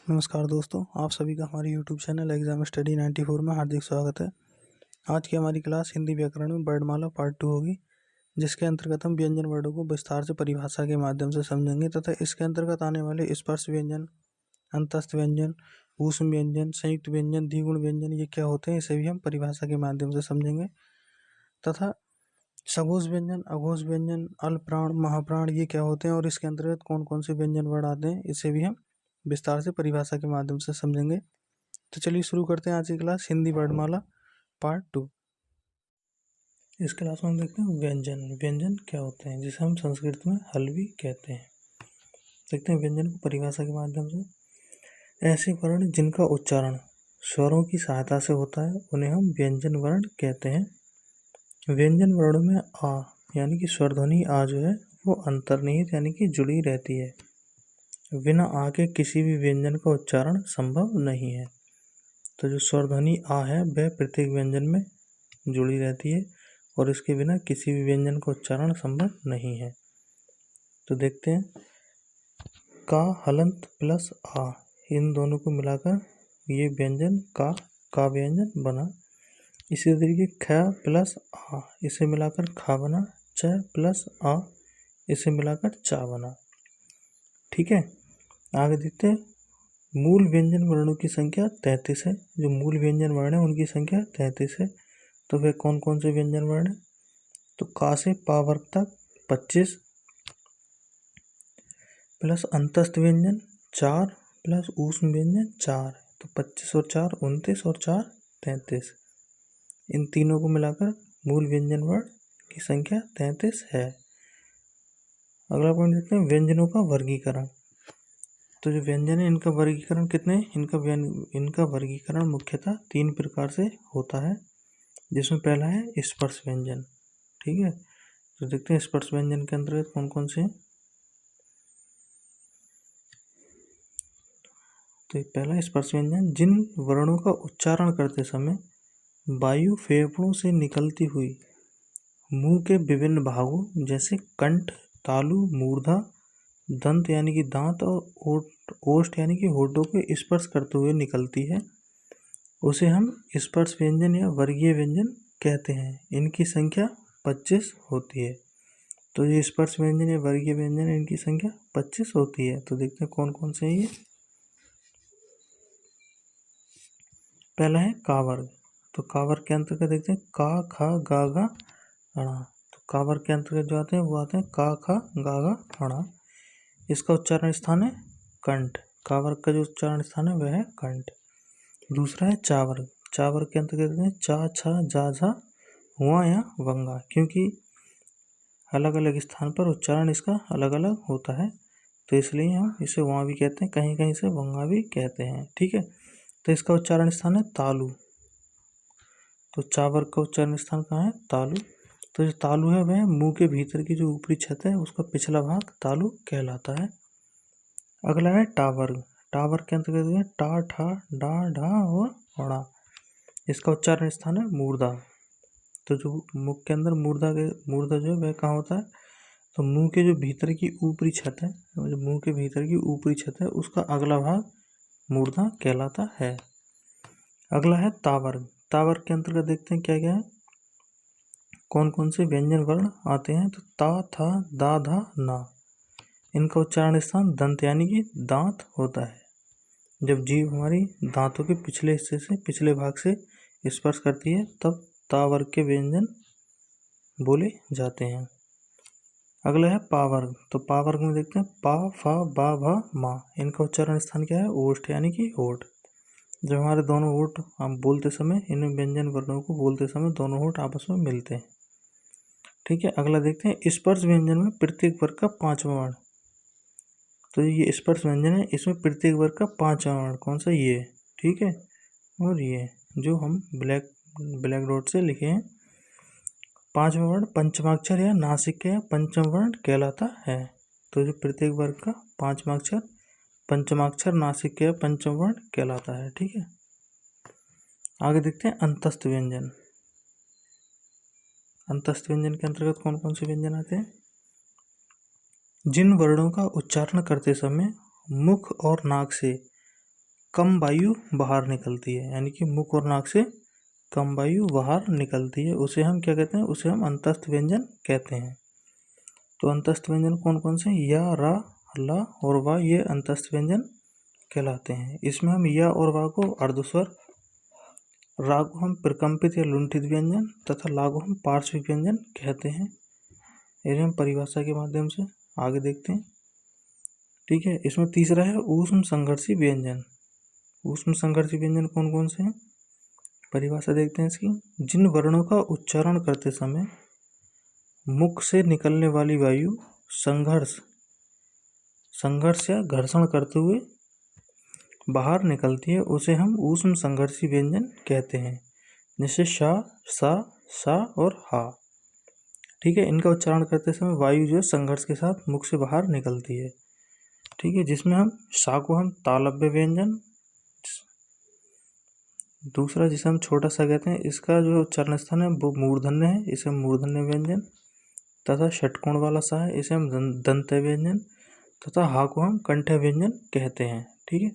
नमस्कार दोस्तों, आप सभी का हमारे YouTube चैनल एग्जाम स्टडी 94 में हार्दिक स्वागत है। आज की हमारी क्लास हिंदी व्याकरण में वर्णमाला पार्ट 2 होगी, जिसके अंतर्गत हम व्यंजन वर्णों को विस्तार से परिभाषा के माध्यम से समझेंगे तथा इसके अंतर्गत आने वाले स्पर्श व्यंजन, अंतस्थ व्यंजन, ऊष्म व्यंजन, संयुक्त व्यंजन, द्विगुण व्यंजन ये क्या होते हैं इसे भी हम परिभाषा के माध्यम से समझेंगे तथा सघोष व्यंजन, अघोष व्यंजन, अल्पप्राण, महाप्राण ये क्या होते हैं और इसके अंतर्गत कौन कौन से व्यंजन वर्ण आते हैं इसे भी हम विस्तार से परिभाषा के माध्यम से समझेंगे। तो चलिए शुरू करते हैं आज की क्लास हिंदी वर्णमाला पार्ट 2। इस क्लास में हम देखते हैं व्यंजन। व्यंजन क्या होते हैं जिसे हम संस्कृत में हल्वी कहते हैं। देखते हैं व्यंजन को परिभाषा के माध्यम से। ऐसे वर्ण जिनका उच्चारण स्वरों की सहायता से होता है उन्हें हम व्यंजन वर्ण कहते हैं। व्यंजन वर्णों में आ यानी कि स्वर ध्वनि आ जो है वो अंतर्निहित यानी कि जुड़ी रहती है। बिना आ के किसी भी व्यंजन का उच्चारण संभव नहीं है। तो जो स्वर ध्वनि आ है वह प्रत्येक व्यंजन में जुड़ी रहती है और इसके बिना किसी भी व्यंजन का उच्चारण संभव नहीं है। तो देखते हैं का हलंत प्लस आ, इन दोनों को मिलाकर ये व्यंजन का व्यंजन बना। इसी तरीके ख प्लस आ, इसे मिलाकर खा बना। च प्लस आ, इसे मिलाकर चा बना। ठीक है, आगे देखते हैं। मूल व्यंजन वर्णों की संख्या 33 है। जो मूल व्यंजन वर्ण है उनकी संख्या 33 है। तो वे कौन कौन से व्यंजन वर्ण हैं? तो का से पा वर्ग तक 25 प्लस अंतस्थ व्यंजन 4 प्लस ऊष्म व्यंजन 4, तो 25 और 4 29 और 4 33। इन तीनों को मिलाकर मूल व्यंजन वर्ण की संख्या 33 है। अगला पॉइंट देखते हैं व्यंजनों का वर्गीकरण। तो जो व्यंजन है इनका वर्गीकरण कितने? इनका वर्गीकरण मुख्यतः 3 प्रकार से होता है, जिसमें पहला है स्पर्श व्यंजन। ठीक है, तो देखते हैं स्पर्श व्यंजन के अंतर्गत कौन कौन से हैं। तो पहला स्पर्श व्यंजन जिन वर्णों का उच्चारण करते समय वायु फेफड़ों से निकलती हुई मुंह के विभिन्न भागों जैसे कंठ, तालु, मूर्धा, दंत यानी कि दांत और ओष्ठ यानी कि होठों को स्पर्श करते हुए निकलती है, उसे हम स्पर्श व्यंजन या वर्गीय व्यंजन कहते हैं। इनकी संख्या 25 होती है। तो ये स्पर्श व्यंजन या वर्गीय व्यंजन इनकी संख्या 25 होती है। तो देखते हैं कौन कौन से हैं ये। पहला है का वर्ग। तो का वर्ग के अंतर्गत देखते हैं का, खा, गा, गा, अणा। तो का वर्ग के अंतर्गत जो आते हैं वो आते हैं का, खा, गा, गा, अणा। इसका उच्चारण स्थान है कंठ। का वर्ग का जो उच्चारण स्थान है वह है कंठ। दूसरा है चा वर्ग। चा वर्ग के अंतर्गत हैं चा, छा, जा, झा, हुआ या वंगा, क्योंकि अलग अलग स्थान पर उच्चारण इसका अलग अलग होता है, तो इसलिए हम इसे वहाँ भी कहते हैं, कहीं कहीं से वंगा भी कहते हैं। ठीक है, तो इसका उच्चारण स्थान है तालु। तो चा वर्ग का उच्चारण स्थान कहाँ है? तालु। तो जो तालु है वह मुंह के भीतर की जो ऊपरी छत है उसका पिछला भाग तालु कहलाता है। अगला है टा वर्ग। टा वर्ग के अंतर्गत है टा, ठा, डा, ढा और अड़ा। इसका उच्चारण स्थान है मूर्धा। तो जो मुख के अंदर मूर्धा जो है वह कहाँ होता है? तो मुंह के जो भीतर की ऊपरी छत है, जो मुंह के भीतर की ऊपरी छत है उसका अगला भाग मूर्धा कहलाता है। अगला है तावर्ग। तावर्ग के अंतर्गत देखते हैं क्या क्या है, कौन कौन से व्यंजन वर्ण आते हैं। तो ता, था, दा, धा, ना। इनका उच्चारण स्थान दंत यानी कि दांत होता है। जब जीभ हमारी दांतों के पिछले हिस्से से, पिछले भाग से स्पर्श करती है तब ता वर्ग के व्यंजन बोले जाते हैं। अगला है पा वर्ग। तो पा वर्ग में देखते हैं पा, फा, बा, भा, मा। इनका उच्चारण स्थान क्या है? ओष्ठ यानी कि होठ। जब हमारे दोनों होठ हम बोलते समय, इन व्यंजन वर्णों को बोलते समय दोनों होठ आपस में मिलते हैं। ठीक है, अगला देखते हैं स्पर्श व्यंजन में प्रत्येक वर्ग का 5वां वर्ण। तो ये स्पर्श व्यंजन है, इसमें प्रत्येक वर्ग का 5वां वर्ण कौन सा? ये। ठीक है, और ये जो हम ब्लैक डॉट से लिखे हैं। 5वां वर्ण पंचमाक्षर या नासिक या पंचम वर्ण कहलाता है। तो जो प्रत्येक वर्ग का 5वां अक्षर पंचमाक्षर, नासिक या पंचम वर्ण कहलाता है। ठीक है, आगे देखते हैं अंतस्थ व्यंजन। अंतस्थ व्यंजन के अंतर्गत कौन कौन से व्यंजन आते हैं? जिन वर्णों का उच्चारण करते समय मुख और नाक से कम वायु बाहर निकलती है, यानी कि मुख और नाक से कम वायु बाहर निकलती है, उसे हम क्या कहते हैं, उसे हम अंतस्थ व्यंजन कहते हैं। तो अंतस्थ व्यंजन कौन कौन से हैं? या, रा, ला और वा, ये अंतस्थ व्यंजन कहलाते हैं। इसमें हम या और वा को अर्धस्वर, रा को हम प्रकंपित या लुंठित व्यंजन तथा ला को हम पार्श्विक व्यंजन कहते हैं। इन्हें हम परिभाषा के माध्यम से आगे देखते हैं। ठीक है, इसमें तीसरा है ऊष्म संघर्षी व्यंजन। ऊष्म संघर्षी व्यंजन कौन कौन से हैं? परिभाषा देखते हैं इसकी। जिन वर्णों का उच्चारण करते समय मुख से निकलने वाली वायु संघर्ष या घर्षण करते हुए बाहर निकलती है, उसे हम ऊष्म संघर्षी व्यंजन कहते हैं, जैसे शा, सा, सा और हा। ठीक है, इनका उच्चारण करते समय वायु जो है संघर्ष के साथ मुख से बाहर निकलती है। ठीक है, जिसमें हम शा को हम तालव्य व्यंजन, दूसरा जिसे हम छोटा सा कहते हैं, इसका जो उच्चारण स्थान है वो मूर्धन्य है, इसे हम मूर्धन्य व्यंजन, तथा षटकोण वाला सा है, इसे हम दंत्य व्यंजन, तथा हा को हम कंठ व्यंजन कहते हैं। ठीक है,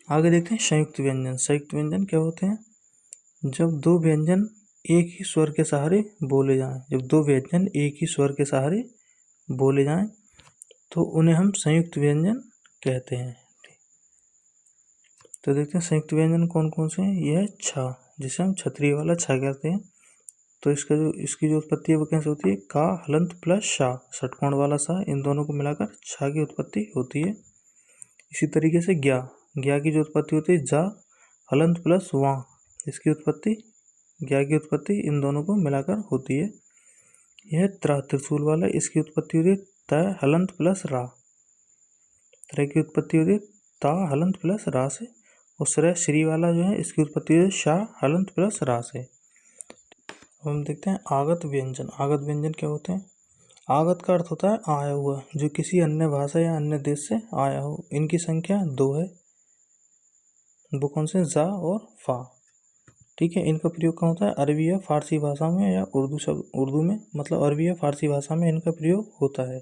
आगे देखते हैं संयुक्त व्यंजन। संयुक्त व्यंजन क्या होते हैं? जब दो व्यंजन एक ही स्वर के सहारे बोले जाएं, जब दो व्यंजन एक ही स्वर के सहारे बोले जाएं तो उन्हें हम संयुक्त व्यंजन कहते हैं। तो देखते हैं संयुक्त व्यंजन कौन कौन से हैं। यह छा, जिसे हम छतरी वाला छा कहते हैं। तो इसकी जो उत्पत्ति है वो कैसे होती है? का हलंत प्लस शा, षटकोण वाला सा, इन दोनों को मिलाकर छा की उत्पत्ति होती है। इसी तरीके से ज्ञा की जो उत्पत्ति होती है जा हलंत प्लस वा, इसकी उत्पत्ति, ज्ञा की उत्पत्ति इन दोनों को मिलाकर होती है। यह त्रिशूल वाला, इसकी उत्पत्ति होती है त हलंत प्लस रा, त्र की उत्पत्ति होती है ता हलंत प्लस रा से। और श्री वाला जो है इसकी उत्पत्ति होती है शा हलंत प्लस रा से। हम देखते हैं आगत व्यंजन। आगत व्यंजन क्या होते हैं? आगत का अर्थ होता है आया हुआ, जो किसी अन्य भाषा या अन्य देश से आया हो। इनकी संख्या 2 है, वो कौन से? जा और फा। ठीक है, इनका प्रयोग कहाँ होता है? अरबी या फारसी भाषा में या उर्दू में, मतलब अरबी या फारसी भाषा में इनका प्रयोग होता है।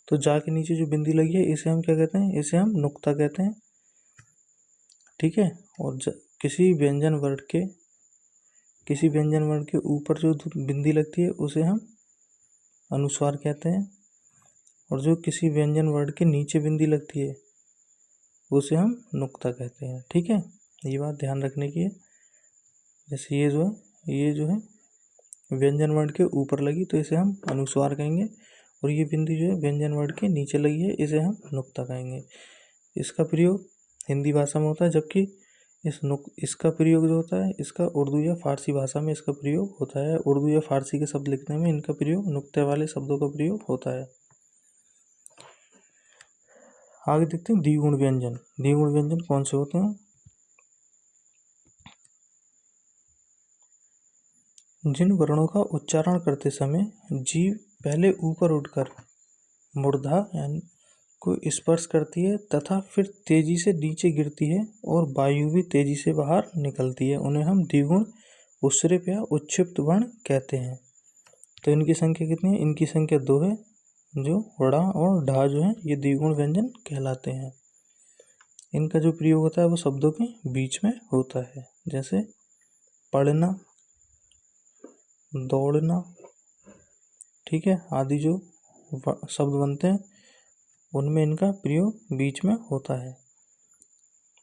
तो जा के नीचे जो बिंदी लगी है इसे हम क्या कहते हैं? इसे हम नुक्ता कहते हैं। ठीक है, और किसी व्यंजन वर्ण के ऊपर जो बिंदी लगती है उसे हम अनुस्वार कहते हैं, और जो किसी व्यंजन वर्ण के नीचे बिंदी लगती है उसे हम नुक्ता कहते हैं। ठीक है, ये बात ध्यान रखने की है। जैसे ये जो है व्यंजन वर्ण के ऊपर लगी तो इसे हम अनुस्वार कहेंगे, और ये बिंदी जो है व्यंजन वर्ण के नीचे लगी है इसे हम नुक्ता कहेंगे। इसका प्रयोग हिंदी भाषा में होता है, जबकि इसका प्रयोग जो होता है इसका उर्दू या फारसी भाषा में इसका प्रयोग होता है। उर्दू या फारसी के शब्द लिखने में इनका प्रयोग नुक्ते वाले शब्दों का प्रयोग होता है। आगे देखते हैं द्विगुण व्यंजन। द्विगुण व्यंजन कौन से होते हैं? जिन वर्णों का उच्चारण करते समय जीभ पहले ऊपर उठकर मूर्धा यानी को स्पर्श करती है तथा फिर तेजी से नीचे गिरती है और वायु भी तेजी से बाहर निकलती है, उन्हें हम द्विगुण उत्सृप या उत्क्षिप्त वर्ण कहते हैं। तो इनकी संख्या कितनी है? इनकी संख्या 2 है, जो ड़ा और ढा जो है ये द्विगुण व्यंजन कहलाते हैं। इनका जो प्रयोग होता है वो शब्दों के बीच में होता है, जैसे पढ़ना, दौड़ना, ठीक है, आदि जो शब्द बनते हैं उनमें इनका प्रयोग बीच में होता है।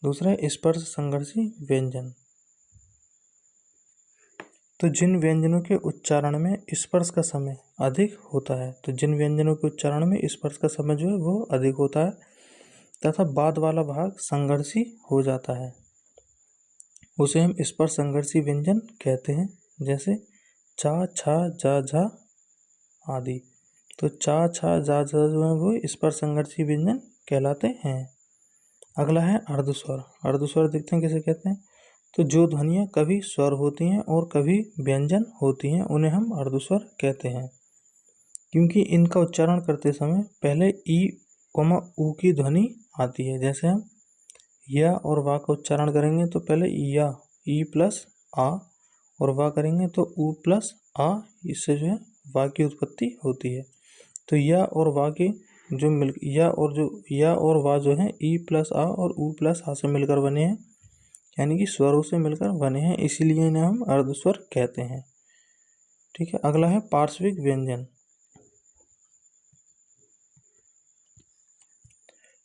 दूसरा है स्पर्श संघर्षी व्यंजन। तो जिन व्यंजनों के उच्चारण में स्पर्श का समय अधिक होता है, तो जिन व्यंजनों के उच्चारण में स्पर्श का समय जो है वो अधिक होता है तथा बाद वाला भाग संघर्षी हो जाता है, उसे हम स्पर्श संघर्षी व्यंजन कहते हैं, जैसे चा, छा, जा, झा आदि। तो चा, छा, जा, झा जो है वो स्पर्श संघर्षी व्यंजन कहलाते हैं। अगला है अर्धस्वर। अर्धस्वर देखते हैं कैसे कहते हैं। तो जो ध्वनियाँ कभी स्वर होती हैं और कभी व्यंजन होती हैं उन्हें हम अर्धस्वर कहते हैं, क्योंकि इनका उच्चारण करते समय पहले ई, ऊ की ध्वनि आती है। जैसे हम या और वा का उच्चारण करेंगे तो पहले या, ई प्लस आ, और वा करेंगे तो ऊ प्लस आ, इससे जो है वा की उत्पत्ति होती है। तो या और वा के जो मिल या और वा जो है ई प्लस आ और ऊ प्लस आ से मिलकर बने हैं, यानी कि स्वरों से मिलकर बने हैं, इसीलिए इन्हें हम अर्धस्वर कहते हैं। ठीक है, अगला है पार्श्विक व्यंजन।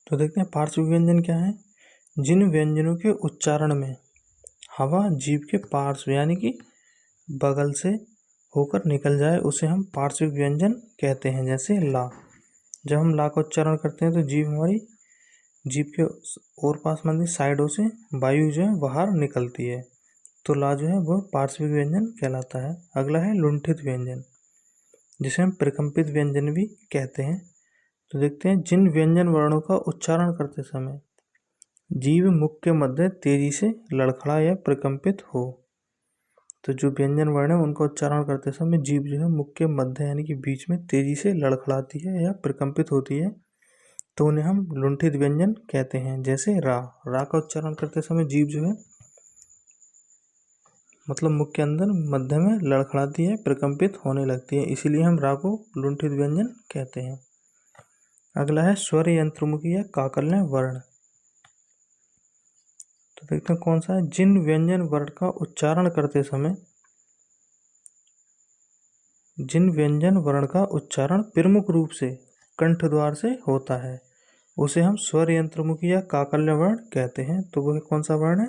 तो देखते हैं पार्श्विक व्यंजन क्या है। जिन व्यंजनों के उच्चारण में हवा जीभ के पार्श्व यानी कि बगल से होकर निकल जाए उसे हम पार्श्विक व्यंजन कहते हैं। जैसे ला, जब हम ला का उच्चारण करते हैं तो जीभ के और पास वाली साइडों से वायु जो है बाहर निकलती है, तो ला जो है वो पार्श्विक व्यंजन कहलाता है। अगला है लुंठित व्यंजन, जिसे हम प्रकंपित व्यंजन भी कहते हैं। तो देखते हैं जिन व्यंजन वर्णों का उच्चारण करते समय जीभ मुख के मध्य तेजी से लड़खड़ा या प्रकंपित हो। तो जो व्यंजन वर्ण है उनका उच्चारण करते समय जीभ जो है मुख के मध्य यानी कि बीच में तेजी से लड़खड़ाती है या प्रकंपित होती है, तो उन्हें हम लुंठित व्यंजन कहते हैं। जैसे रा का उच्चारण करते समय जीभ जो है मतलब मुख के अंदर मध्य में लड़खड़ाती है, प्रकंपित होने लगती है, इसीलिए हम रा को लुंठित व्यंजन कहते हैं। अगला है स्वर यंत्रमुखी या काकल्य वर्ण। तो देखते हैं कौन सा है। जिन व्यंजन वर्ण का उच्चारण करते समय जिन व्यंजन वर्ण का उच्चारण प्रमुख रूप से कंठ द्वार से होता है उसे हम स्वर यंत्रमुखी या काकल्य वर्ण कहते हैं। तो वह कौन सा वर्ण है।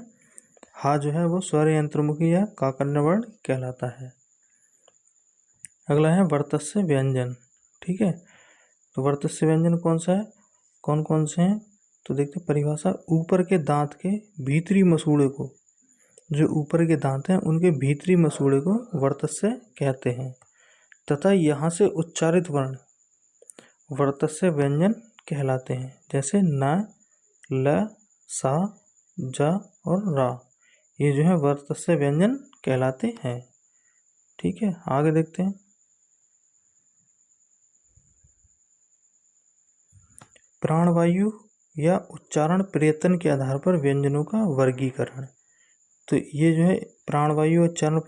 हा जो है वो स्वर यंत्रमुखी या काकल्य वर्ण कहलाता है। अगला है वर्तस्य व्यंजन। ठीक है, तो वर्तस्य व्यंजन कौन सा है, कौन कौन से हैं। तो देखते परिभाषा, ऊपर के दांत के भीतरी मसूड़े को, जो ऊपर के दांत हैं उनके भीतरी मसूड़े को वर्तस्य कहते हैं, तथा यहाँ से उच्चारित वर्ण वर्तस्य व्यंजन कहलाते हैं। जैसे न, ल, सा, जा और रा, ये जो है वर्तस्य व्यंजन कहलाते हैं। ठीक है, आगे देखते हैं। प्राणवायु या उच्चारण प्रयत्न के आधार पर व्यंजनों का वर्गीकरण। तो ये जो है प्राणवायु उच्चारण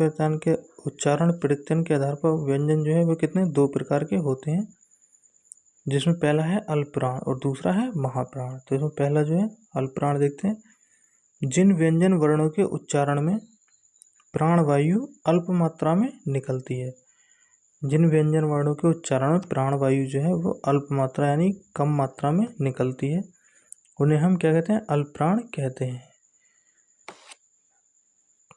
प्रयत्न के आधार पर व्यंजन जो है वो कितने दो प्रकार के होते हैं, जिसमें पहला है अल्पप्राण और दूसरा है महाप्राण। तो इसमें पहला जो है अल्पप्राण देखते हैं। जिन व्यंजन वर्णों के उच्चारण में प्राणवायु अल्प मात्रा में निकलती है, जिन व्यंजन वर्णों के उच्चारण में प्राणवायु जो है वो अल्प मात्रा यानी कम मात्रा में निकलती है, उन्हें हम क्या कहते हैं, अल्पप्राण कहते हैं।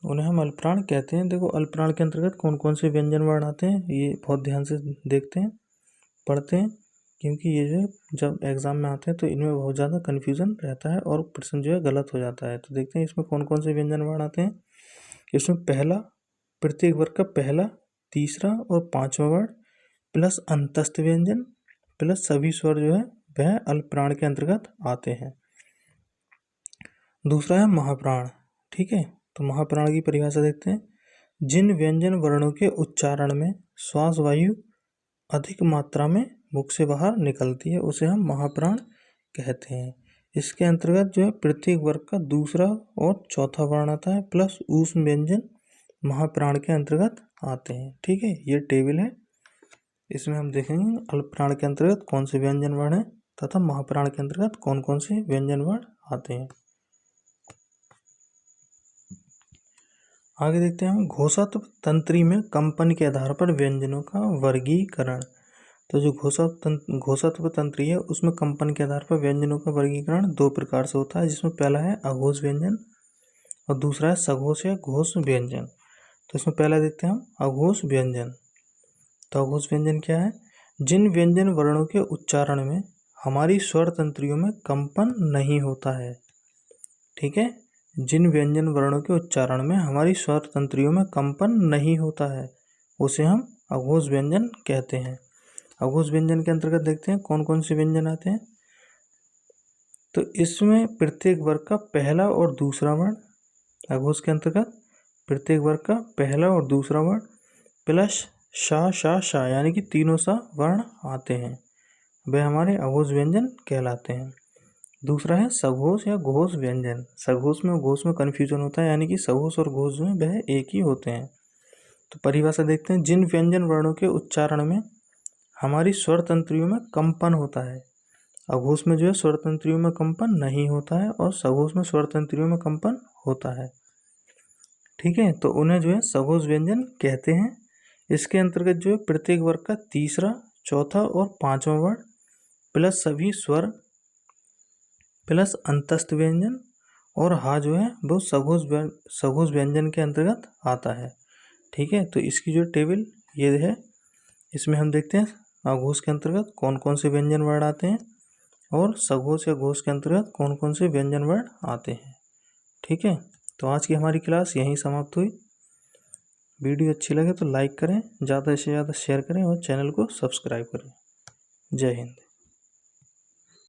उन्हें हम अल्पप्राण कहते हैं। देखो अल्पप्राण के अंतर्गत कौन कौन से व्यंजन वर्ण आते हैं ये बहुत ध्यान से देखते हैं, पढ़ते हैं, क्योंकि ये जो जब एग्जाम में आते हैं तो इनमें बहुत ज़्यादा कन्फ्यूजन रहता है और प्रश्न जो है गलत हो जाता है। तो देखते हैं इसमें कौन कौन से व्यंजन वर्ण आते हैं। इसमें पहला, प्रत्येक वर्ग का पहला, तीसरा और पांचवा वर्ण प्लस अंतस्थ व्यंजन प्लस सभी स्वर जो है वह अल्पप्राण के अंतर्गत आते हैं। दूसरा है महाप्राण। ठीक है, तो महाप्राण की परिभाषा देखते हैं। जिन व्यंजन वर्णों के उच्चारण में श्वास वायु अधिक मात्रा में मुख से बाहर निकलती है उसे हम महाप्राण कहते हैं। इसके अंतर्गत जो है प्रत्येक वर्ग का दूसरा और चौथा वर्ण आता है प्लस ऊष्म व्यंजन महाप्राण के अंतर्गत आते हैं। ठीक है, ये टेबल है, इसमें हम देखेंगे अल्पप्राण के अंतर्गत कौन से व्यंजन वर्ण है तथा महाप्राण के अंतर्गत कौन कौन से व्यंजन वर्ण आते हैं। आगे देखते हैं घोषात्व तंत्री में कंपन के आधार पर व्यंजनों का वर्गीकरण। तो जो घोषात्व तंत्री है उसमें कंपन के आधार पर व्यंजनों का वर्गीकरण दो प्रकार से होता है, जिसमें पहला है अघोष व्यंजन और दूसरा है सघोष या घोष व्यंजन। तो इसमें पहला देखते हैं हम अघोष व्यंजन। तो अघोष व्यंजन क्या है। जिन व्यंजन वर्णों के उच्चारण में हमारी स्वर तंत्रियों में कंपन नहीं होता है। ठीक है, जिन व्यंजन वर्णों के उच्चारण में हमारी स्वर तंत्रियों में कंपन नहीं होता है उसे हम अघोष व्यंजन कहते हैं। अघोष व्यंजन के अंतर्गत देखते हैं कौन कौन से व्यंजन आते हैं। तो इसमें प्रत्येक वर्ग का पहला और दूसरा वर्ण, अघोष के अंतर्गत प्रत्येक वर्ग का पहला और दूसरा वर्ण प्लस शा शा शा यानी कि तीनों सा वर्ण आते हैं, वे हमारे अघोष व्यंजन कहलाते हैं। दूसरा है सघोष या घोष व्यंजन। सघोष में घोष में कन्फ्यूजन होता है, यानी कि सघोष और घोष जो है वह एक ही होते हैं। तो परिभाषा देखते हैं। जिन व्यंजन वर्णों के उच्चारण में हमारी स्वर तंत्रियों में कंपन होता है, अघोष में जो है स्वर तंत्रियों में कंपन नहीं होता है और सघोष में स्वर तंत्रियों में कंपन होता है। ठीक है, तो उन्हें जो है सघोष व्यंजन कहते हैं। इसके अंतर्गत जो है प्रत्येक वर्ग का तीसरा, चौथा और पांचवा वर्ण प्लस सभी स्वर प्लस अंतस्थ व्यंजन और हा जो है वो सघोष व्यंजन के अंतर्गत आता है। ठीक है, तो इसकी जो टेबल ये है, इसमें हम देखते हैं अघोष के अंतर्गत कौन कौन से व्यंजन वर्ण आते हैं और सघोष या घोष के अंतर्गत कौन कौन से व्यंजन वर्ण आते हैं। ठीक है, तो आज की हमारी क्लास यहीं समाप्त हुई। वीडियो अच्छी लगे तो लाइक करें, ज़्यादा से ज़्यादा शेयर करें और चैनल को सब्सक्राइब करें। जय हिंद।